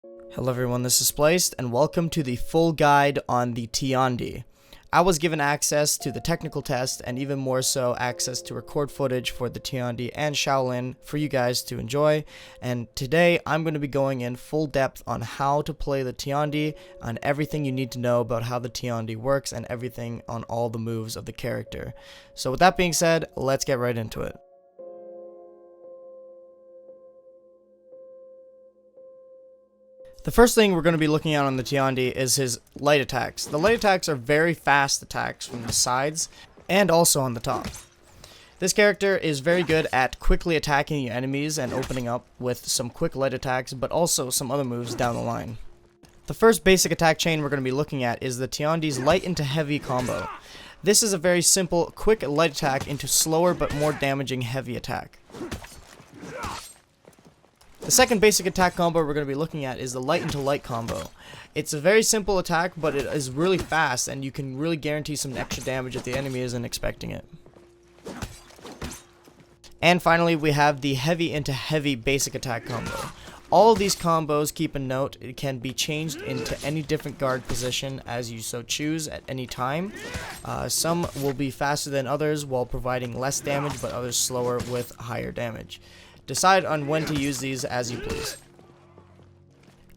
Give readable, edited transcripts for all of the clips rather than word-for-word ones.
Hello everyone, this is Spliced, and welcome to the full guide on the Tiandi. I was given access to the technical test, and even more so, access to record footage for the Tiandi and Shaolin for you guys to enjoy, and today I'm going to be going in full depth on how to play the Tiandi, on everything you need to know about how the Tiandi works, and everything on all the moves of the character. So with that being said, let's get right into it. The first thing we're going to be looking at on the Tiandi is his light attacks. The light attacks are very fast attacks from the sides and also on the top. This character is very good at quickly attacking your enemies and opening up with some quick light attacks, but also some other moves down the line. The first basic attack chain we're going to be looking at is the Tiandi's light into heavy combo. This is a very simple, quick light attack into slower but more damaging heavy attack. The second basic attack combo we're going to be looking at is the light into light combo. It's a very simple attack, but it is really fast, and you can really guarantee some extra damage if the enemy isn't expecting it. And finally, we have the heavy into heavy basic attack combo. All of these combos, keep a note, it can be changed into any different guard position as you so choose at any time. Some will be faster than others while providing less damage, but others slower with higher damage. Decide on when to use these as you please.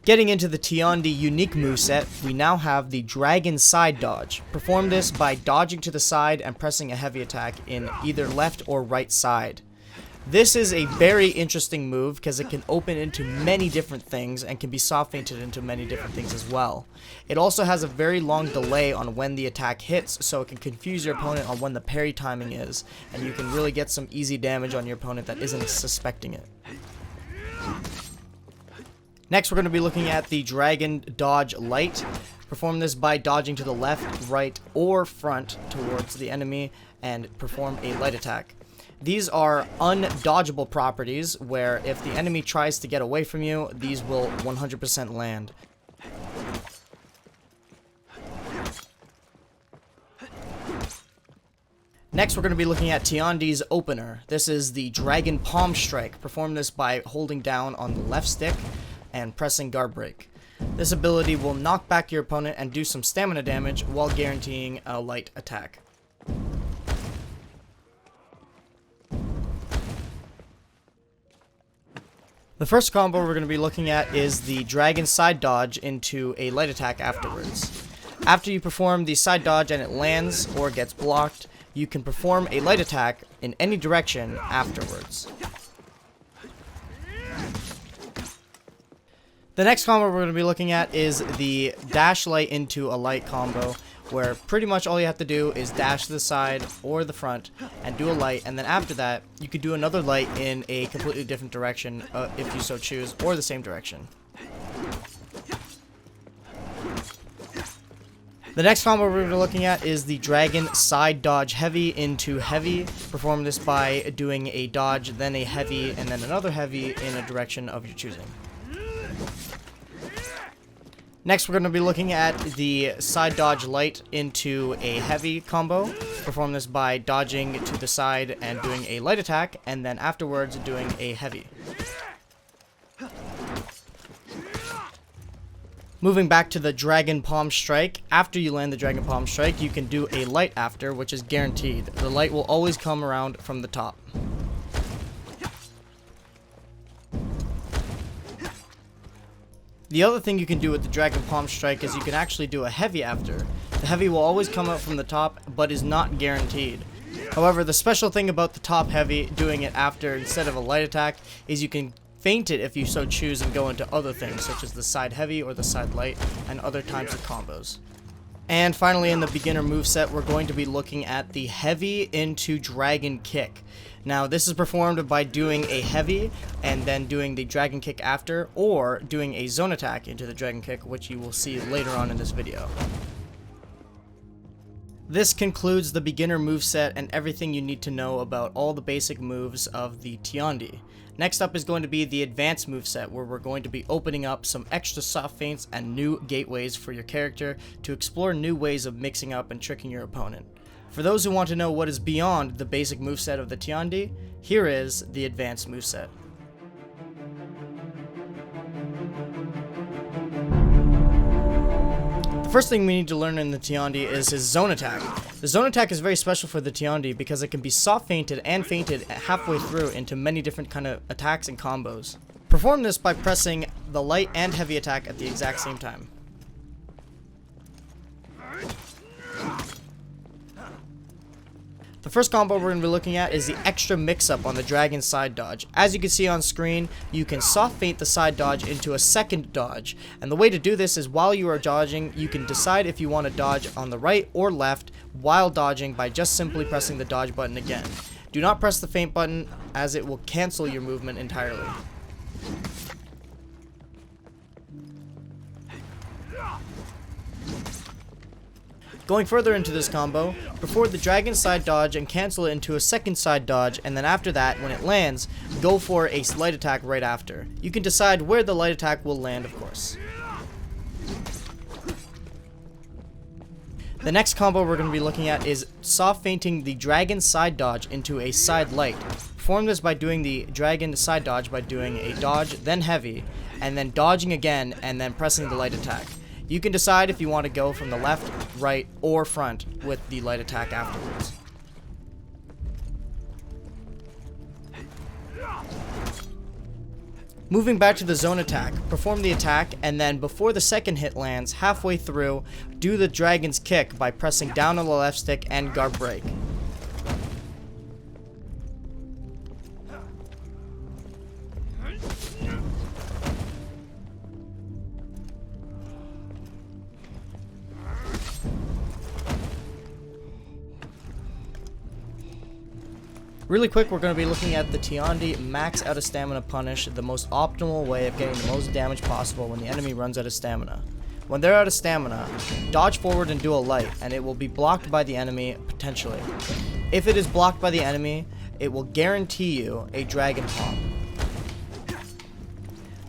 Getting into the Tiandi unique moveset, we now have the Dragon Side Dodge. Perform this by dodging to the side and pressing a heavy attack in either left or right side. This is a very interesting move because it can open into many different things and can be soft feinted into many different things as well. It also has a very long delay on when the attack hits, so it can confuse your opponent on when the parry timing is, and you can really get some easy damage on your opponent that isn't suspecting it. Next, we're going to be looking at the Dragon Dodge Light. Perform this by dodging to the left, right, or front towards the enemy and perform a light attack. These are undodgeable properties where if the enemy tries to get away from you, these will 100% land. Next, we're going to be looking at Tiandi's opener. This is the Dragon Palm Strike. Perform this by holding down on the left stick and pressing guard break. This ability will knock back your opponent and do some stamina damage while guaranteeing a light attack. The first combo we're going to be looking at is the Dragon Side Dodge into a light attack afterwards. After you perform the side dodge and it lands or gets blocked, you can perform a light attack in any direction afterwards. The next combo we're going to be looking at is the Dash Light into a light combo, where pretty much all you have to do is dash to the side or the front and do a light, and then after that you could do another light in a completely different direction if you so choose, or the same direction. The next combo we're going to be looking at is the Dragon Side Dodge Heavy into Heavy. Perform this by doing a dodge, then a heavy, and then another heavy in a direction of your choosing. Next, we're going to be looking at the Side Dodge Light into a Heavy combo. Perform this by dodging to the side and doing a light attack, and then afterwards doing a heavy. Moving back to the Dragon Palm Strike, after you land the Dragon Palm Strike, you can do a light after, which is guaranteed. The light will always come around from the top. The other thing you can do with the Dragon Palm Strike is you can actually do a heavy after. The heavy will always come out from the top, but is not guaranteed. However, the special thing about the top heavy, doing it after instead of a light attack, is you can feint it if you so choose and go into other things, such as the side heavy or the side light, and other types of combos. And finally, in the beginner moveset, we're going to be looking at the Heavy into Dragon Kick. Now, this is performed by doing a heavy and then doing the Dragon Kick after, or doing a zone attack into the Dragon Kick, which you will see later on in this video. This concludes the beginner moveset and everything you need to know about all the basic moves of the Tiandi. Next up is going to be the advanced moveset, where we're going to be opening up some extra soft feints and new gateways for your character to explore new ways of mixing up and tricking your opponent. For those who want to know what is beyond the basic moveset of the Tiandi, here is the advanced moveset. First thing we need to learn in the Tiandi is his zone attack. The zone attack is very special for the Tiandi because it can be soft feinted and feinted halfway through into many different kind of attacks and combos. Perform this by pressing the light and heavy attack at the exact same time. The first combo we're going to be looking at is the extra mix-up on the dragon side dodge. As you can see on screen, you can soft feint the side dodge into a second dodge. And the way to do this is while you are dodging, you can decide if you want to dodge on the right or left while dodging by just simply pressing the dodge button again. Do not press the feint button as it will cancel your movement entirely. Going further into this combo, perform the dragon side dodge and cancel it into a second side dodge, and then after that, when it lands, go for a light attack right after. You can decide where the light attack will land, of course. The next combo we're going to be looking at is soft feinting the dragon side dodge into a side light. Perform this by doing the dragon side dodge by doing a dodge, then heavy, and then dodging again, and then pressing the light attack. You can decide if you want to go from the left, right, or front with the light attack afterwards. Moving back to the zone attack, perform the attack, and then before the second hit lands, halfway through, do the dragon's kick by pressing down on the left stick and guard break. Really quick, we're going to be looking at the Tiandi max out of stamina punish, the most optimal way of getting the most damage possible when the enemy runs out of stamina. When they're out of stamina, dodge forward and do a light, and it will be blocked by the enemy, potentially. If it is blocked by the enemy, it will guarantee you a dragon pop.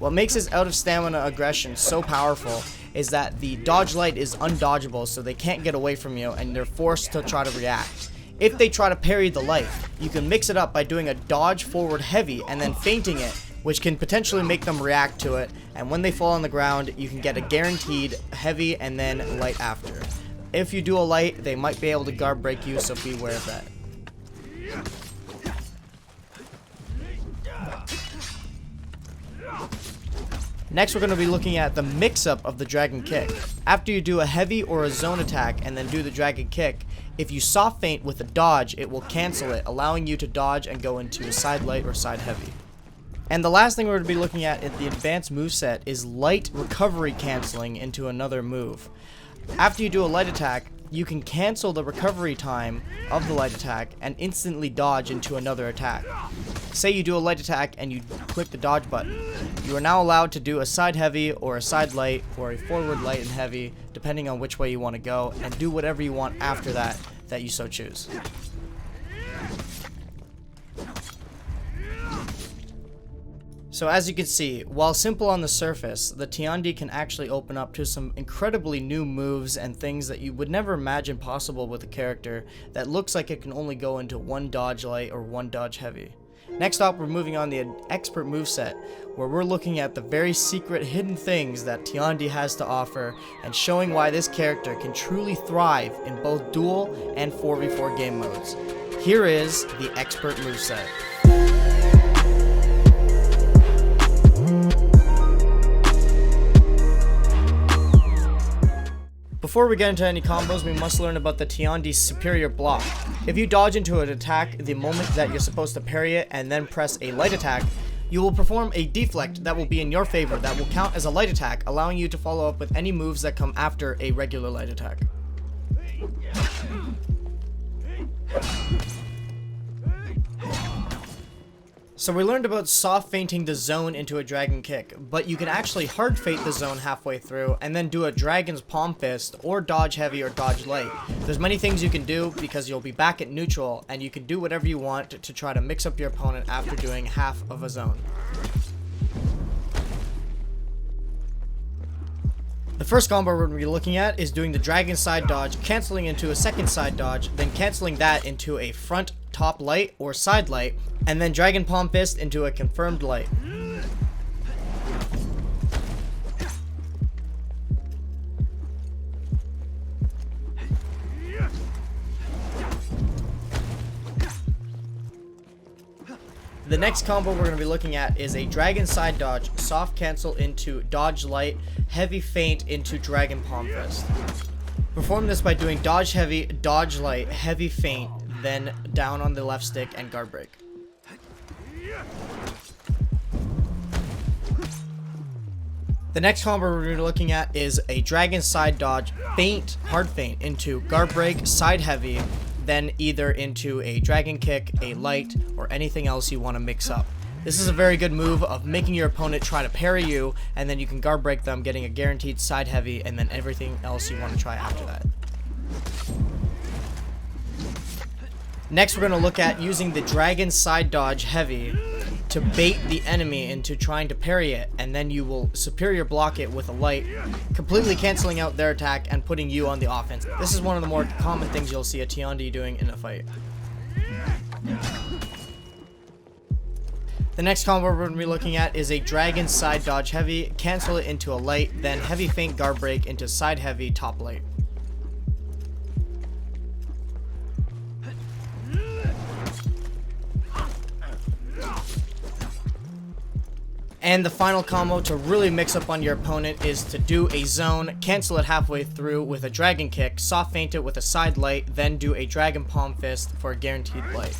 What makes his out of stamina aggression so powerful is that the dodge light is undodgeable, so they can't get away from you, and they're forced to try to react. If they try to parry the light, you can mix it up by doing a dodge forward heavy and then feinting it, which can potentially make them react to it, and when they fall on the ground, you can get a guaranteed heavy and then light after. If you do a light, they might be able to guard break you, so beware of that. Next, we're going to be looking at the mix-up of the dragon kick. After you do a heavy or a zone attack and then do the dragon kick, if you soft feint with a dodge, it will cancel it, allowing you to dodge and go into a side light or side heavy. And the last thing we're going to be looking at in the advanced moveset is light recovery canceling into another move. After you do a light attack, you can cancel the recovery time of the light attack and instantly dodge into another attack. Say you do a light attack and you click the dodge button. You are now allowed to do a side heavy or a side light or a forward light and heavy, depending on which way you want to go, and do whatever you want after that you so choose. So as you can see, while simple on the surface, the Tiandi can actually open up to some incredibly new moves and things that you would never imagine possible with a character that looks like it can only go into one dodge light or one dodge heavy. Next up, we're moving on the expert moveset, where we're looking at the very secret hidden things that Tiandi has to offer and showing why this character can truly thrive in both duel and 4v4 game modes. Here is the expert moveset. Before we get into any combos, we must learn about the Tiandi's superior block. If you dodge into an attack the moment that you're supposed to parry it and then press a light attack, you will perform a deflect that will be in your favor that will count as a light attack, allowing you to follow up with any moves that come after a regular light attack. So we learned about soft feinting the zone into a dragon kick, but you can actually hard feint the zone halfway through and then do a dragon's palm fist or dodge heavy or dodge light. There's many things you can do because you'll be back at neutral and you can do whatever you want to try to mix up your opponent after doing half of a zone. The first combo we're going to be looking at is doing the dragon side dodge, canceling into a second side dodge, then canceling that into a front top light or side light, and then dragon palm fist into a confirmed light. The next combo we're going to be looking at is a dragon side dodge, soft cancel into dodge light, heavy feint into dragon palm fist. Perform this by doing dodge heavy, dodge light, heavy feint, then down on the left stick and guard break. The next combo we're going to be looking at is a dragon side dodge, feint, hard feint into guard break, side heavy, then either into a dragon kick, a light, or anything else you want to mix up. This is a very good move of making your opponent try to parry you, and then you can guard break them, getting a guaranteed side heavy, and then everything else you want to try after that. Next, we're going to look at using the dragon side dodge heavy to bait the enemy into trying to parry it, and then you will superior block it with a light, completely canceling out their attack and putting you on the offense. This is one of the more common things you'll see a Tiandi doing in a fight. The next combo we're going to be looking at is a dragon side dodge heavy, cancel it into a light, then heavy feint guard break into side heavy top light. And the final combo to really mix up on your opponent is to do a zone, cancel it halfway through with a dragon kick, soft feint it with a side light, then do a dragon palm fist for a guaranteed light.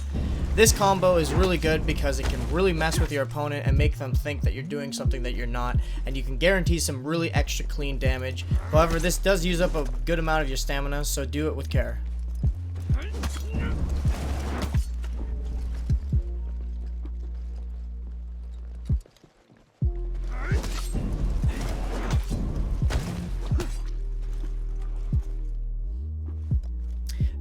This combo is really good because it can really mess with your opponent and make them think that you're doing something that you're not, and you can guarantee some really extra clean damage. However, this does use up a good amount of your stamina, so do it with care.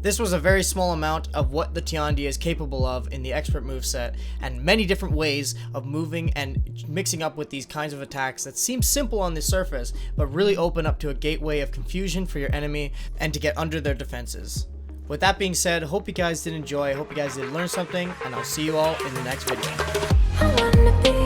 This was a very small amount of what the Tiandi is capable of in the expert moveset, and many different ways of moving and mixing up with these kinds of attacks that seem simple on the surface, but really open up to a gateway of confusion for your enemy and to get under their defenses. With that being said, hope you guys did enjoy, hope you guys did learn something, and I'll see you all in the next video.